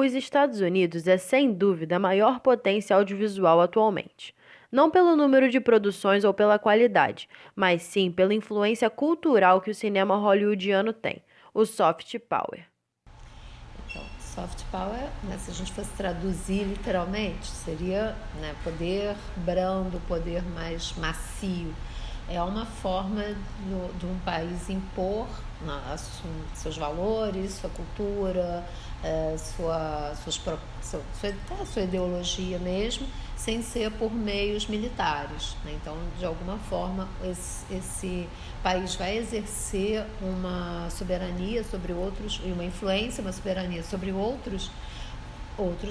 Os Estados Unidos é sem dúvida a maior potência audiovisual atualmente. Não pelo número de produções ou pela qualidade, mas sim pela influência cultural que o cinema hollywoodiano tem, o soft power. Então, soft power, né, se a gente fosse traduzir literalmente, seria, né, poder brando, poder mais macio. É uma forma de um país impor seus valores, sua cultura, sua ideologia mesmo, sem ser por meios militares, né? Então, de alguma forma, esse país vai exercer uma soberania sobre outros, e uma influência, uma soberania sobre outros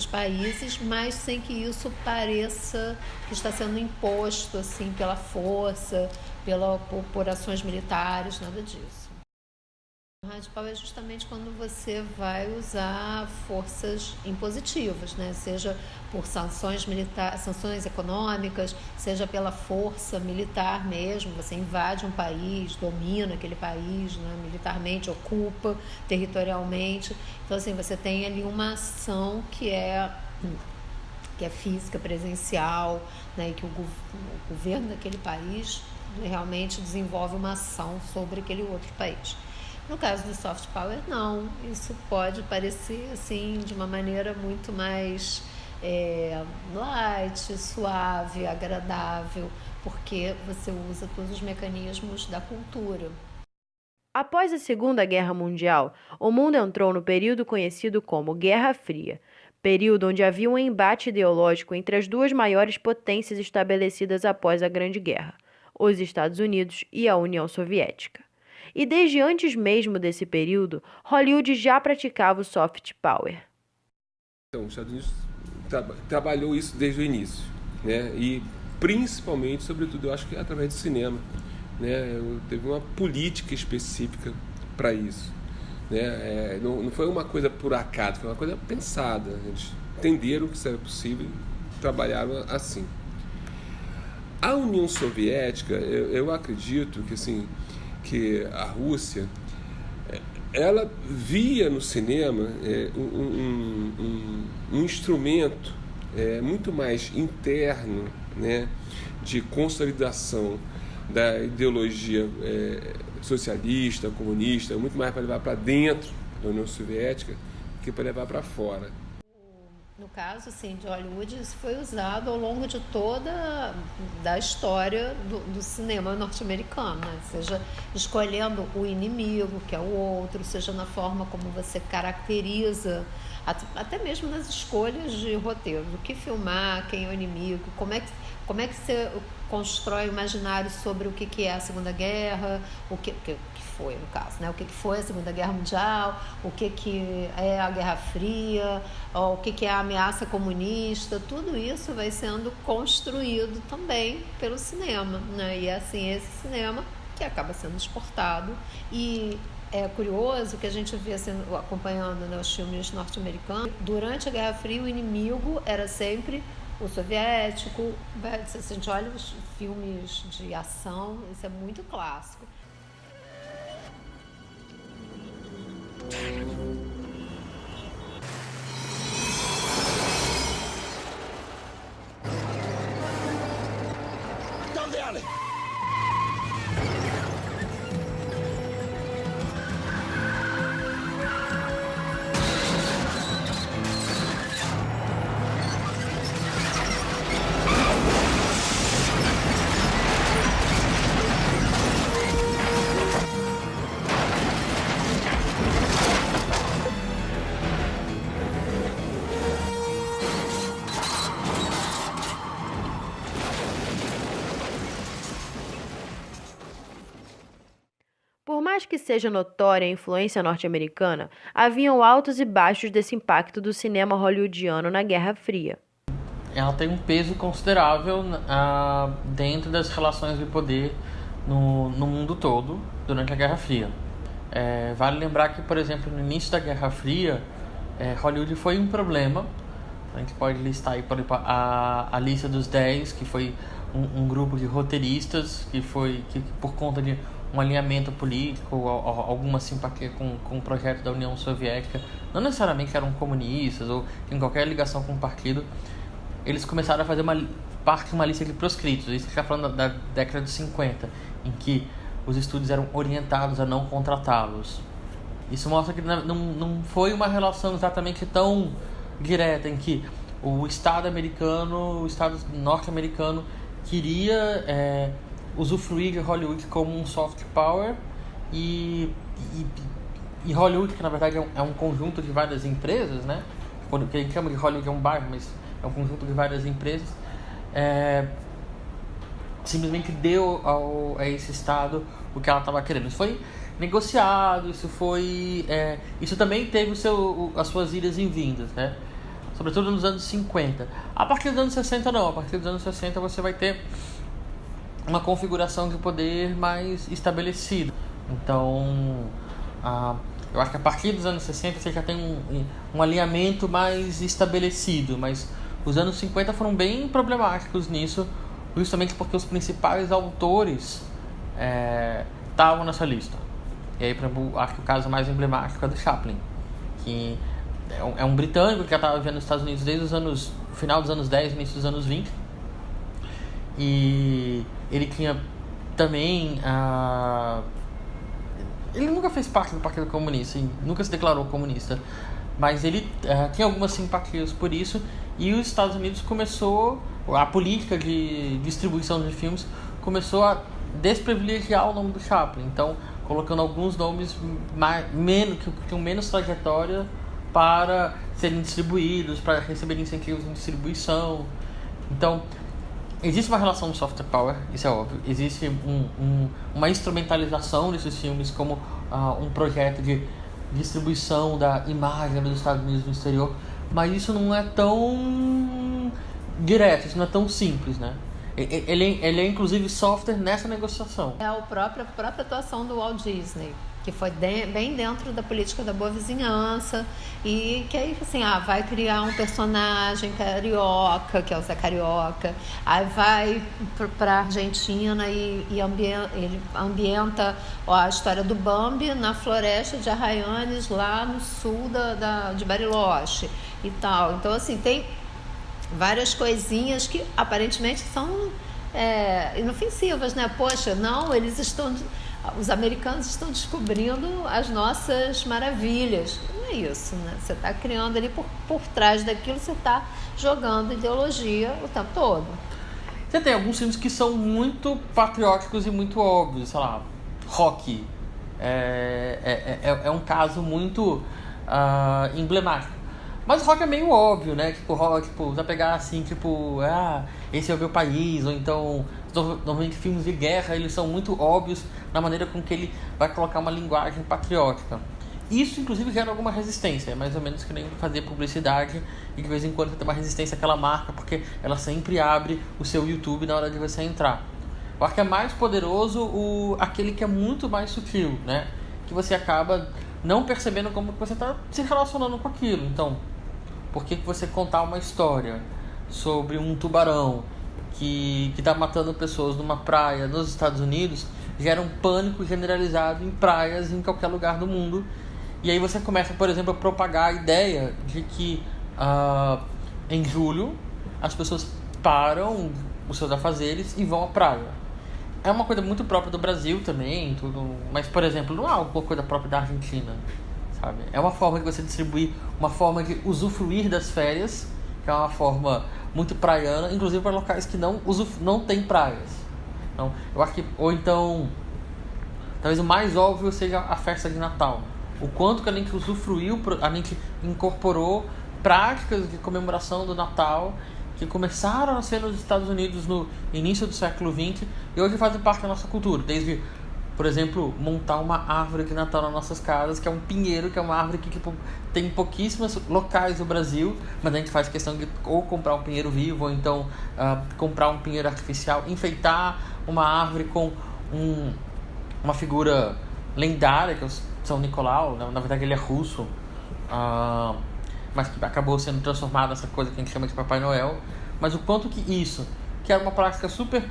países, mas sem que isso pareça que está sendo imposto assim pela força, por ações militares, nada disso. O hard power é justamente quando você vai usar forças impositivas, né? Seja por sanções militares, sanções econômicas, seja pela força militar mesmo. Você invade um país, domina aquele país, né? Militarmente, ocupa territorialmente. Então, assim, você tem ali uma ação que é física, presencial, né? E que o governo daquele país realmente desenvolve uma ação sobre aquele outro país. No caso do soft power, não. Isso pode parecer assim de uma maneira muito mais light, suave, agradável, porque você usa todos os mecanismos da cultura. Após a Segunda Guerra Mundial, o mundo entrou no período conhecido como Guerra Fria, período onde havia um embate ideológico entre as duas maiores potências estabelecidas após a Grande Guerra, os Estados Unidos e a União Soviética. E desde antes mesmo desse período, Hollywood já praticava o soft power. Então, os Estados Unidos trabalhou isso desde o início, né? E principalmente, sobretudo, eu acho que através do cinema, né? Teve uma política específica para isso, né? Não foi uma coisa por acaso, foi uma coisa pensada. Eles entenderam que isso era possível e trabalharam assim. A União Soviética, eu acredito que assim, que a Rússia, ela via no cinema um instrumento muito mais interno, né, de consolidação da ideologia socialista, comunista, muito mais para levar para dentro da União Soviética do que para levar para fora. No caso, assim, de Hollywood, isso foi usado ao longo de toda da história do cinema norte-americano, né? Seja escolhendo o inimigo, que é o outro, seja na forma como você caracteriza, até mesmo nas escolhas de roteiro, do que filmar, quem é o inimigo, como é que você constrói o imaginário sobre o que é a Segunda Guerra, o que foi, no caso, né? O que foi a Segunda Guerra Mundial, o que é a Guerra Fria, o que é a ameaça comunista, tudo isso vai sendo construído também pelo cinema, né? E é assim, esse cinema que acaba sendo exportado. E é curioso que a gente vê assim, acompanhando, né, os filmes norte-americanos, durante a Guerra Fria o inimigo era sempre o soviético. Se a gente olha os filmes de ação, isso é muito clássico. Down the alley. Por mais que seja notória a influência norte-americana, haviam altos e baixos desse impacto do cinema hollywoodiano na Guerra Fria. Ela tem um peso considerável dentro das relações de poder no mundo todo durante a Guerra Fria. Vale lembrar que, por exemplo, no início da Guerra Fria, Hollywood foi um problema. A gente pode listar aí, por exemplo, a lista dos 10, que foi um grupo de roteiristas que por conta de um alinhamento político, ou alguma simpatia com o projeto da União Soviética, não necessariamente eram comunistas ou em qualquer ligação com o partido, eles começaram a fazer parte de uma lista de proscritos. Isso está falando da década de 50, em que os estudos eram orientados a não contratá-los. Isso mostra que não foi uma relação exatamente tão direta, em que o Estado norte-americano queria usufruir de Hollywood como um soft power e Hollywood, que na verdade é um conjunto de várias empresas, né? O que a gente chama de Hollywood é um bairro, mas é um conjunto de várias empresas, simplesmente deu a esse Estado o que ela estava querendo. Isso foi negociado, isso também teve as suas idas e vindas, né? Sobretudo nos anos 50. A partir dos anos 60 não, a partir dos anos 60 você vai ter uma configuração de poder mais estabelecida. Então, eu acho que a partir dos anos 60 você já tem um alinhamento mais estabelecido, mas os anos 50 foram bem problemáticos nisso, justamente porque os principais autores estavam nessa lista. E aí, por exemplo, acho que o caso mais emblemático é do Chaplin, que é um britânico que já estava vivendo nos Estados Unidos desde o final dos anos 10, início dos anos 20. E ele tinha também ele nunca fez parte do Partido Comunista e nunca se declarou comunista, mas ele tinha algumas simpatias por isso, e os Estados Unidos a política de distribuição de filmes começou a desprivilegiar o nome do Chaplin, então colocando alguns nomes que tinham menos trajetória para serem distribuídos, para receberem incentivos em distribuição. Então existe uma relação de soft power, isso é óbvio. Existe uma instrumentalização desses filmes como um projeto de distribuição da imagem dos Estados Unidos no exterior, mas isso não é tão direto, isso não é tão simples, né? Ele é inclusive software nessa negociação. É a própria atuação do Walt Disney, que foi bem dentro da política da boa vizinhança, e que aí assim, vai criar um personagem carioca, que é o Zé Carioca, aí vai para a Argentina e ele ambienta a história do Bambi na floresta de Arrayanes, lá no sul de Bariloche e tal. Então assim, tem várias coisinhas que aparentemente são inofensivas, né? Poxa, não, os americanos estão descobrindo as nossas maravilhas. Não é isso, né? Você está criando ali por trás daquilo, você está jogando ideologia o tempo todo. Você tem alguns filmes que são muito patrióticos e muito óbvios, sei lá, Rocky. É um caso muito emblemático. Mas o Rock é meio óbvio, né? Você vai pegar assim, esse é o meu país, ou então, normalmente filmes de guerra, eles são muito óbvios na maneira com que ele vai colocar uma linguagem patriótica. Isso, inclusive, gera alguma resistência, é mais ou menos que nem fazer publicidade e de vez em quando você tem uma resistência àquela marca, porque ela sempre abre o seu YouTube na hora de você entrar. Eu acho que é mais poderoso aquele que é muito mais sutil, né? Que você acaba não percebendo como que você está se relacionando com aquilo. Então, por que você contar uma história sobre um tubarão que está matando pessoas numa praia nos Estados Unidos gera um pânico generalizado em praias em qualquer lugar do mundo? E aí você começa, por exemplo, a propagar a ideia de que em julho as pessoas param os seus afazeres e vão à praia. É uma coisa muito própria do Brasil também, mas, por exemplo, não é uma coisa própria da Argentina, sabe? É uma forma de você distribuir, uma forma de usufruir das férias, que é uma forma muito praiana, inclusive para locais que não tem praias. Então, eu acho que, ou então, talvez o mais óbvio seja a festa de Natal. O quanto que a gente usufruiu, a gente incorporou práticas de comemoração do Natal que começaram a ser nos Estados Unidos no início do século XX e hoje fazem parte da nossa cultura, desde, por exemplo, montar uma árvore de Natal nas nossas casas, que é um pinheiro, que é uma árvore que tem pouquíssimos locais no Brasil, mas a gente faz questão de ou comprar um pinheiro vivo, ou então comprar um pinheiro artificial, enfeitar uma árvore com uma figura lendária, que é o São Nicolau, na verdade ele é russo, mas que acabou sendo transformado nessa coisa que a gente chama de Papai Noel. Mas o quanto que isso, que era uma prática super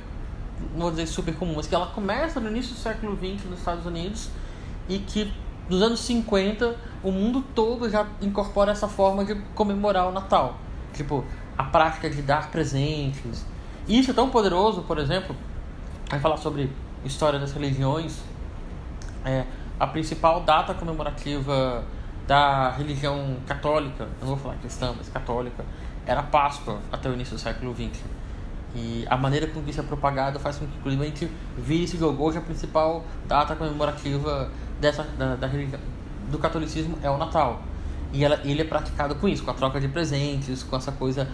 não vou dizer super comum, mas que ela começa no início do século XX nos Estados Unidos e que nos anos 50 o mundo todo já incorpora essa forma de comemorar o Natal. Tipo, a prática de dar presentes. E isso é tão poderoso, por exemplo, vai falar sobre história das religiões. A principal data comemorativa da religião católica, não vou falar cristã, mas católica, era a Páscoa até o início do século XX. E a maneira com que isso é propagado faz com que, inclusive, a gente vire esse jogo. Hoje a principal data comemorativa da religião, do catolicismo é o Natal. E ele é praticado com isso, com a troca de presentes, com essa coisa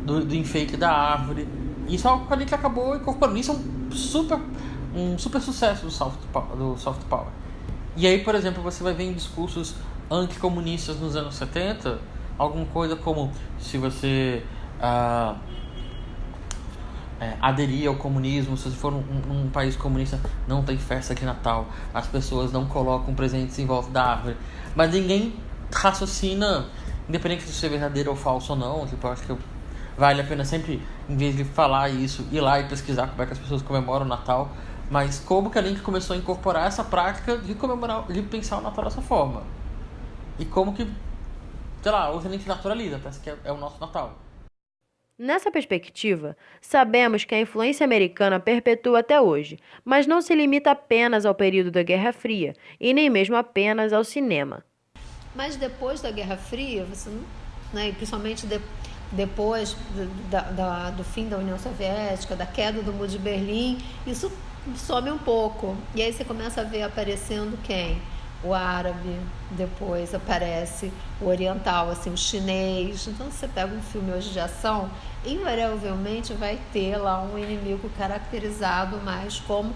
do enfeite da árvore. Isso é algo que a gente acabou incorporando. Isso é um super sucesso do soft power. E aí, por exemplo, você vai ver em discursos anticomunistas nos anos 70, alguma coisa como: se você aderir ao comunismo, se você for um país comunista, não tem festa de Natal, as pessoas não colocam presentes em volta da árvore. Mas ninguém raciocina, independente de ser verdadeiro ou falso ou não. Tipo, eu acho que vale a pena sempre, em vez de falar isso, ir lá e pesquisar como é que as pessoas comemoram o Natal, mas como que a gente começou a incorporar essa prática de comemorar, de pensar o Natal dessa forma. E como que, sei lá, hoje a gente naturaliza, parece que é o nosso Natal. Nessa perspectiva, sabemos que a influência americana perpetua até hoje, mas não se limita apenas ao período da Guerra Fria e nem mesmo apenas ao cinema. Mas depois da Guerra Fria, você não, né, principalmente depois do fim da União Soviética, da queda do Muro de Berlim, isso some um pouco. E aí você começa a ver aparecendo quem? O árabe, depois aparece o oriental, assim, o chinês. Então, você pega um filme hoje de ação, invariavelmente vai ter lá um inimigo caracterizado mais como,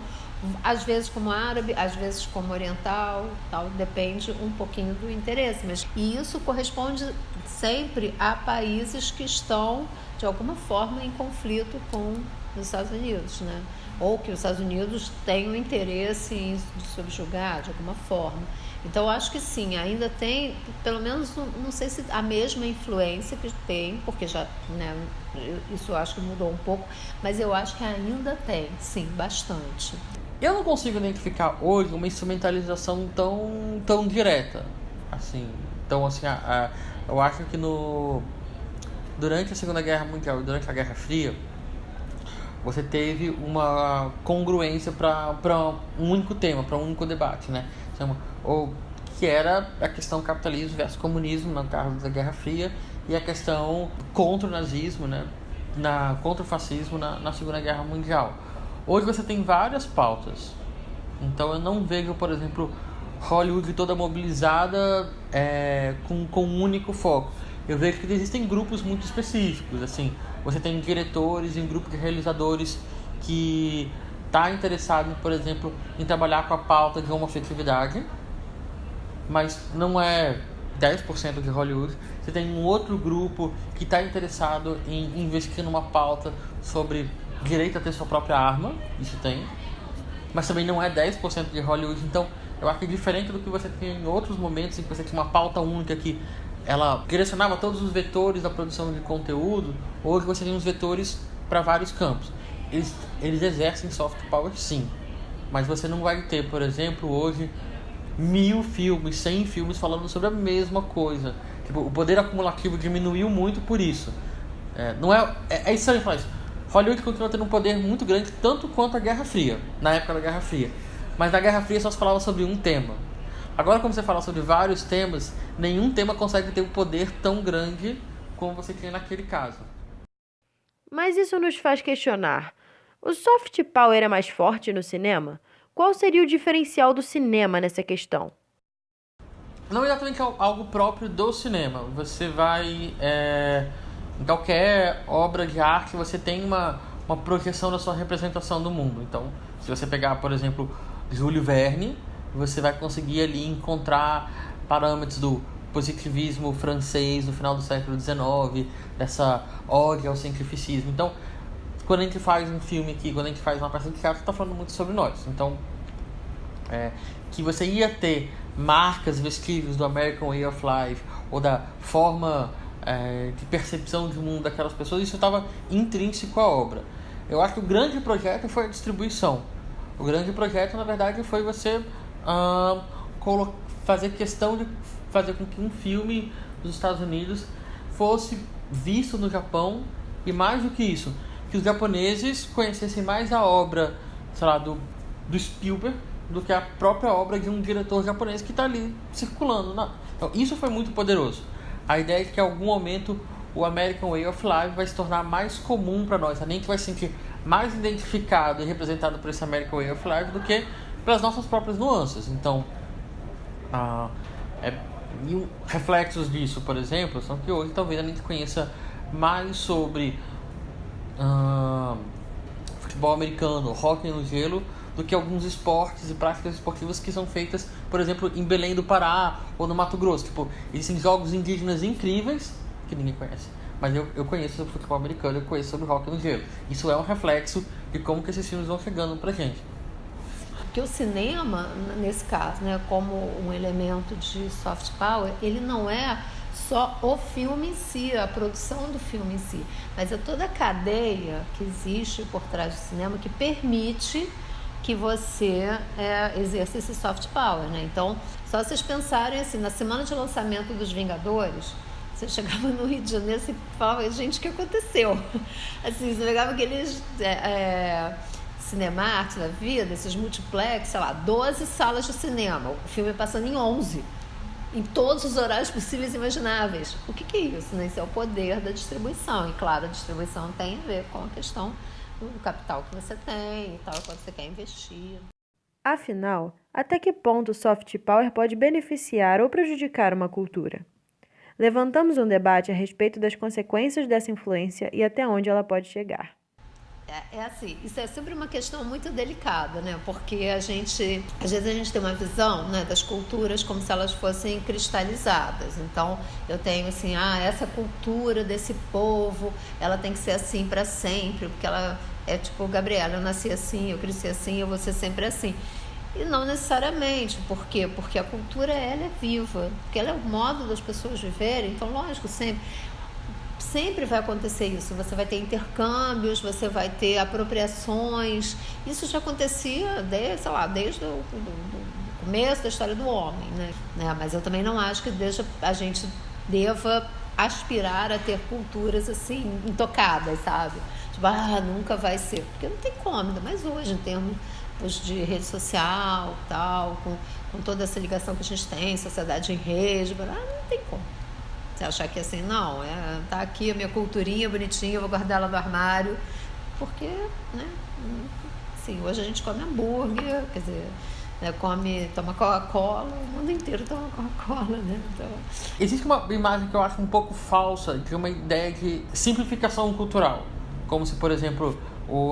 às vezes como árabe, às vezes como oriental, tal, depende um pouquinho do interesse. E isso corresponde sempre a países que estão, de alguma forma, em conflito com os Estados Unidos, né? Ou que os Estados Unidos têm um interesse em subjugar de alguma forma. Então, eu acho que sim, ainda tem, pelo menos, não sei se a mesma influência que tem, porque já, né, isso eu acho que mudou um pouco, mas eu acho que ainda tem, sim, bastante. Eu não consigo identificar hoje uma instrumentalização tão direta, assim. Então, assim, eu acho que durante a Segunda Guerra Mundial e durante a Guerra Fria, você teve uma congruência para um único tema, para um único debate, né? Ou que era a questão capitalismo versus comunismo no caso da Guerra Fria e a questão contra o nazismo, né? Contra o fascismo na Segunda Guerra Mundial. Hoje você tem várias pautas. Então eu não vejo, por exemplo, Hollywood toda mobilizada com um único foco. Eu vejo que existem grupos muito específicos, assim. Você tem diretores e um grupo de realizadores que está interessado, por exemplo, em trabalhar com a pauta de homoafetividade, mas não é 10% de Hollywood. Você tem um outro grupo que está interessado em investir numa pauta sobre direito a ter sua própria arma, isso tem, mas também não é 10% de Hollywood. Então, eu acho que diferente do que você tem em outros momentos em que você tinha uma pauta única que ela direcionava todos os vetores da produção de conteúdo, hoje você tem os vetores para vários campos. Eles exercem soft power, sim, mas você não vai ter, por exemplo, hoje 1000 filmes, 100 filmes falando sobre a mesma coisa. Tipo, o poder acumulativo diminuiu muito por isso. É estranho falar isso. Hollywood continua tendo um poder muito grande, tanto quanto a Guerra Fria, na época da Guerra Fria. Mas na Guerra Fria só se falava sobre um tema. Agora, como você fala sobre vários temas, nenhum tema consegue ter um poder tão grande como você tinha naquele caso. Mas isso nos faz questionar. O soft power é mais forte no cinema? Qual seria o diferencial do cinema nessa questão? Não exatamente algo próprio do cinema. Você vai... em qualquer obra de arte, você tem uma projeção da sua representação do mundo. Então, se você pegar, por exemplo, Júlio Verne, você vai conseguir ali encontrar parâmetros do positivismo francês no final do século XIX, dessa ode ao cientificismo. Então, quando a gente faz um filme aqui, quando a gente faz uma peça de teatro, está falando muito sobre nós. Então, que você ia ter marcas, vestígios do American Way of Life, ou da forma de percepção de mundo daquelas pessoas, isso estava intrínseco à obra. Eu acho que o grande projeto foi a distribuição. O grande projeto, na verdade, foi você fazer questão de fazer com que um filme dos Estados Unidos fosse visto no Japão, e mais do que isso, que os japoneses conhecessem mais a obra, sei lá, do Spielberg do que a própria obra de um diretor japonês que está ali circulando. Então, isso foi muito poderoso. A ideia é que em algum momento o American Way of Life vai se tornar mais comum para nós. A gente vai se sentir mais identificado e representado por esse American Way of Life do que pelas nossas próprias nuances. Então, reflexos disso, por exemplo, são que hoje talvez a gente conheça mais sobre futebol americano, hóquei no gelo, do que alguns esportes e práticas esportivas que são feitas, por exemplo, em Belém do Pará ou no Mato Grosso. Tipo, existem jogos indígenas incríveis que ninguém conhece, mas eu conheço sobre futebol americano, eu conheço sobre hóquei no gelo. Isso é um reflexo de como que esses filmes vão chegando pra gente. Porque o cinema, nesse caso, né, como um elemento de soft power, ele não é só o filme em si, a produção do filme em si, mas é toda a cadeia que existe por trás do cinema que permite que você exerça esse soft power, né? Então, só vocês pensarem assim, na semana de lançamento dos Vingadores, você chegava no Rio de Janeiro e falava, gente, o que aconteceu? Assim, você pegava aqueles Cinemark da vida, esses multiplex, sei lá, 12 salas de cinema, o filme passando em 11, em todos os horários possíveis e imagináveis. O que é isso, né? Isso é o poder da distribuição. E claro, a distribuição tem a ver com a questão do capital que você tem e tal, quando você quer investir. Afinal, até que ponto o soft power pode beneficiar ou prejudicar uma cultura? Levantamos um debate a respeito das consequências dessa influência e até onde ela pode chegar. Assim, isso é sempre uma questão muito delicada, né? Porque às vezes a gente tem uma visão, né, das culturas como se elas fossem cristalizadas. Então, eu tenho assim, essa cultura desse povo, ela tem que ser assim para sempre, porque ela é tipo, Gabriela, eu nasci assim, eu cresci assim, eu vou ser sempre assim. E não necessariamente. Por quê? Porque a cultura, ela é viva, porque ela é o modo das pessoas viverem. Então, lógico, sempre vai acontecer isso, você vai ter intercâmbios, você vai ter apropriações. Isso já acontecia desde o começo da história do homem, né? Mas eu também não acho que a gente deva aspirar a ter culturas assim, intocadas, sabe? Tipo, nunca vai ser, porque não tem como, ainda mais hoje, em termos de rede social, tal, com toda essa ligação que a gente tem, sociedade em rede, não tem como. Você achar que assim, não, tá aqui a minha culturinha bonitinha, eu vou guardar ela no armário, porque, né, assim, hoje a gente come hambúrguer, quer dizer, né, toma Coca-Cola, o mundo inteiro toma Coca-Cola, né? Então... Existe uma imagem que eu acho um pouco falsa, de uma ideia de simplificação cultural, como se, por exemplo,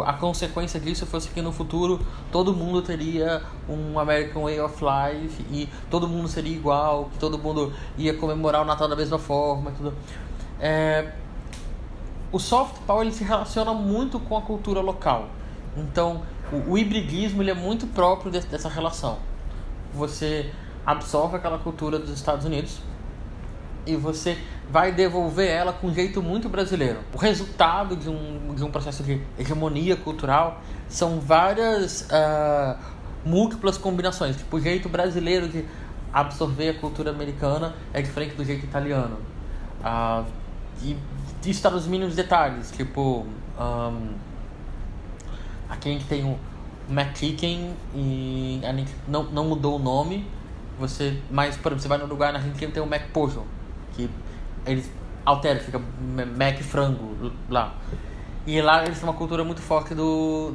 a consequência disso fosse que no futuro todo mundo teria um American Way of Life e todo mundo seria igual, que todo mundo ia comemorar o Natal da mesma forma. Tudo. O soft power ele se relaciona muito com a cultura local. Então, o hibridismo ele é muito próprio dessa relação. Você absorve aquela cultura dos Estados Unidos e você vai devolver ela com um jeito muito brasileiro. O resultado de um processo de hegemonia cultural são várias múltiplas combinações. Tipo, o jeito brasileiro de absorver a cultura americana é diferente do jeito italiano. E isso está nos mínimos detalhes. Tipo, aqui a gente tem o McChicken e a gente não mudou o nome. Mas, por exemplo, você vai no lugar na Argentina tem o McPollo, que eles alteram, fica Mac frango lá. E lá eles têm uma cultura muito forte do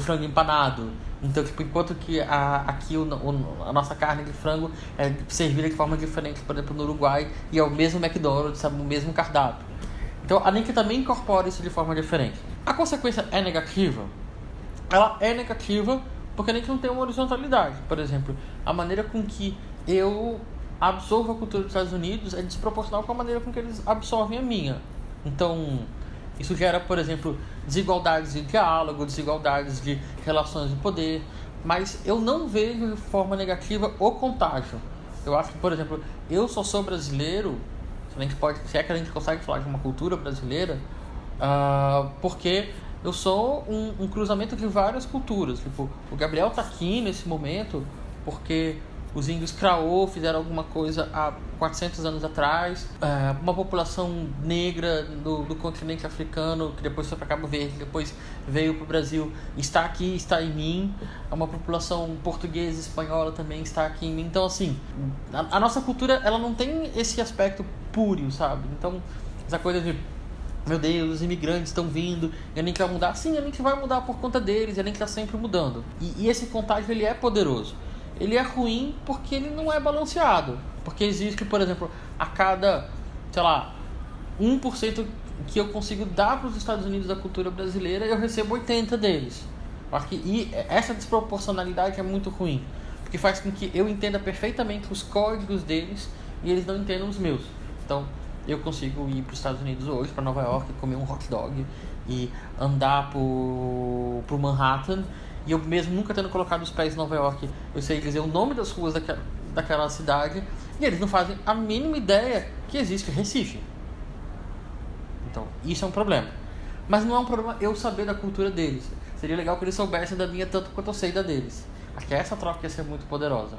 frango empanado. Então, tipo, enquanto que aqui a nossa carne de frango é servida de forma diferente, por exemplo, no Uruguai, e é o mesmo McDonald's, sabe, o mesmo cardápio. Então, a gente também incorpora isso de forma diferente. A consequência é negativa? Ela é negativa porque a gente não tem uma horizontalidade. Por exemplo, a maneira com que eu absorvo a cultura dos Estados Unidos é desproporcional com a maneira com que eles absorvem a minha. Então, isso gera, por exemplo, desigualdades de diálogo, desigualdades de relações de poder, mas eu não vejo de forma negativa o contágio. Eu acho que, por exemplo, eu só sou brasileiro, se é que a gente consegue falar de uma cultura brasileira, porque eu sou um cruzamento de várias culturas. Tipo, o Gabriel tá aqui nesse momento porque os índios Kraô fizeram alguma coisa há 400 anos atrás. Uma população negra do continente africano, que depois foi para Cabo Verde, depois veio para o Brasil, está aqui, está em mim. Uma população portuguesa, espanhola também está aqui em mim. Então, assim, a nossa cultura, ela não tem esse aspecto puro, sabe? Então, essa coisa de, meu Deus, os imigrantes estão vindo, e a gente vai mudar. Sim, a gente vai mudar por conta deles, e a gente está sempre mudando. E esse contágio, ele é poderoso. Ele é ruim porque ele não é balanceado. Porque existe, por exemplo, a cada, 1% que eu consigo dar para os Estados Unidos da cultura brasileira, eu recebo 80 deles. E essa desproporcionalidade é muito ruim. Porque faz com que eu entenda perfeitamente os códigos deles e eles não entendam os meus. Então, eu consigo ir para os Estados Unidos hoje, para Nova York, comer um hot dog e andar pro Manhattan. E eu mesmo nunca tendo colocado os pés em Nova York, eu sei dizer o nome das ruas daquela cidade, e eles não fazem a mínima ideia que existe Recife. Então, isso é um problema. Mas não é um problema eu saber da cultura deles. Seria legal que eles soubessem da minha tanto quanto eu sei da deles. Acho que essa troca ia ser muito poderosa.